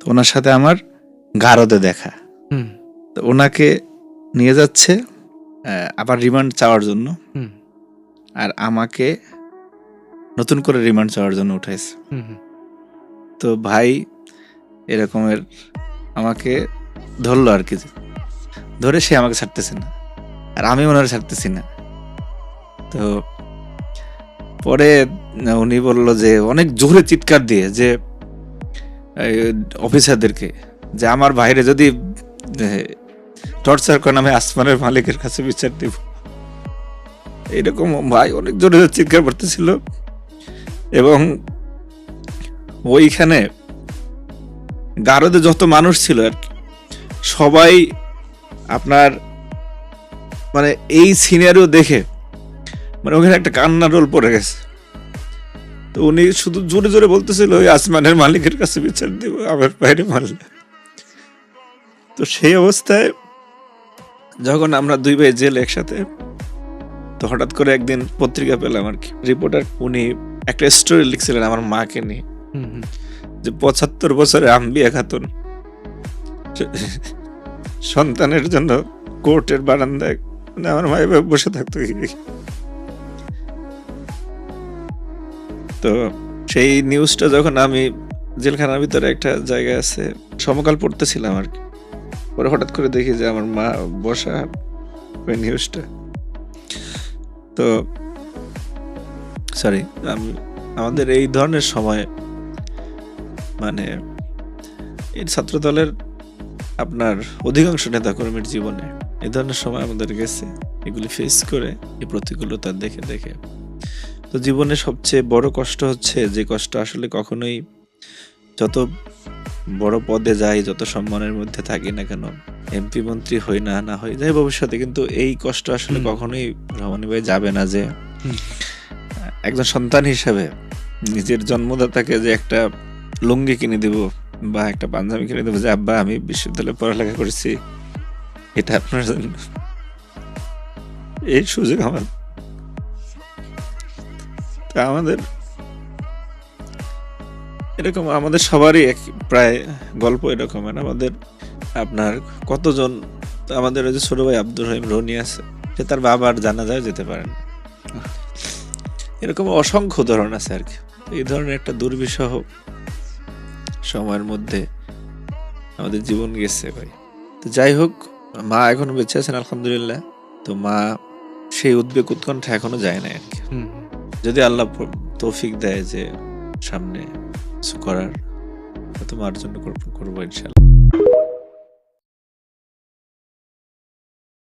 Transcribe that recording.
তো ওনার সাথে আমার গারদে দেখা। তো ওনাকে নিয়ে যাচ্ছে আবার রিমান্ড চাওয়ার জন্য, আর আমাকে নতুন করে রিমান্ড চাওয়ার জন্য উঠাইছে। তো ভাই এরকমের আমাকে ধরলো আর কি, ধরে সে আমাকে ছাড়তেছে না, আর আমি ওনারা ছাড়তেছি না। তো পরে উনি বললো যে অনেক জোরে চিৎকার দিয়ে যে অফিসারদেরকে, যে আমার ভাইরে যদি টর্চার করেন আমি আসমানের মালিকের কাছে বিচার দিব। এইরকম ভাই অনেক জোরে চিৎকার করতেছিল। এবং ওইখানে গারদে যত মানুষ ছিল আর কি, সবাই আপনার মানে এই সিনারিও দেখে মানে ওখানে একটা কান্নার রোল পড়ে গেছে। তো উনি শুধু জোরে জোরে বলতেছিল ওই আসমানের মালিকের কাছে বিচার দিব আমার বাইরে মারলে। তো সেই অবস্থায় যখন আমরা দুই ভাই জেল একসাথে, তো হঠাৎ করে একদিন পত্রিকা পেলাম আর কি, রিপোর্টার উনি একটা স্টোরি লিখছিলেন আমার মাকে নিয়ে, যে ৭৫ বছরে আম্বিয়া খাতুন সন্তানের জন্য কোর্টের বারান্দায় মানে আমার মা এভাবে বসে থাকতো। তো সেই নিউজটা যখন আমি জেলখানার ভিতরে একটা জায়গায় আছে সমকাল পড়তেছিলাম আর কি, পরে হঠাৎ করে দেখি যে আমার মা বসা ওই নিউজটা। তো সরি, আমাদের এই ধরনের সময় মানে এই ছাত্রদলের আপনার অধিকাংশ নেতাকর্মীর জীবনে এই ধরনের সময় আমাদের গেছে, এগুলি ফেস করে এই প্রতিকূলতা দেখে দেখে। তো জীবনে সবচেয়ে বড় কষ্ট হচ্ছে যে কষ্ট আসলে কখনোই, যত বড় পদে যাই, যত সম্মানের মধ্যে থাকি না কেন, এমপি মন্ত্রী হই না না হই যাই ভবিষ্যতে, কিন্তু এই কষ্ট আসলে কখনোই রহমানী ভাই যাবে না যে একজন সন্তান হিসেবে নিজের জন্মদাতাকে যে একটা লুঙ্গি কিনে দেব বা একটা পাঞ্জাবি কিনে দেবো, যে আব্বা আমি বিশ্ববিদ্যালয়ে পড়ালেখা করেছি, এটা আপনার জন্য, এই সুযোগ আমার। আমাদের এরকম আমাদের সবারই প্রায় গল্প এরকম। আমাদের আপনার কতজন, আমাদের ওই যে ছোট ভাই আব্দুর রহিম রনি আছে, সে তার বাবার জানাজায় যেতে পারেন, এরকম অসংখ্য উদাহরণ আছে আর কি। এই ধরনের একটা দুর্বিষহ সময়ের মধ্যে আমাদের জীবন গেছে ভাই। তো যাই হোক, মা এখনো বেঁচে আছেন আলহামদুলিল্লাহ। তো মা সেই উদ্বেগ উৎকণ্ঠা এখনো যায় না আর কি। যদি আল্লাহ তৌফিক দেয় যে সামনে কিছু করার, তো মার জন্য করবো ইনশাআল্লাহ।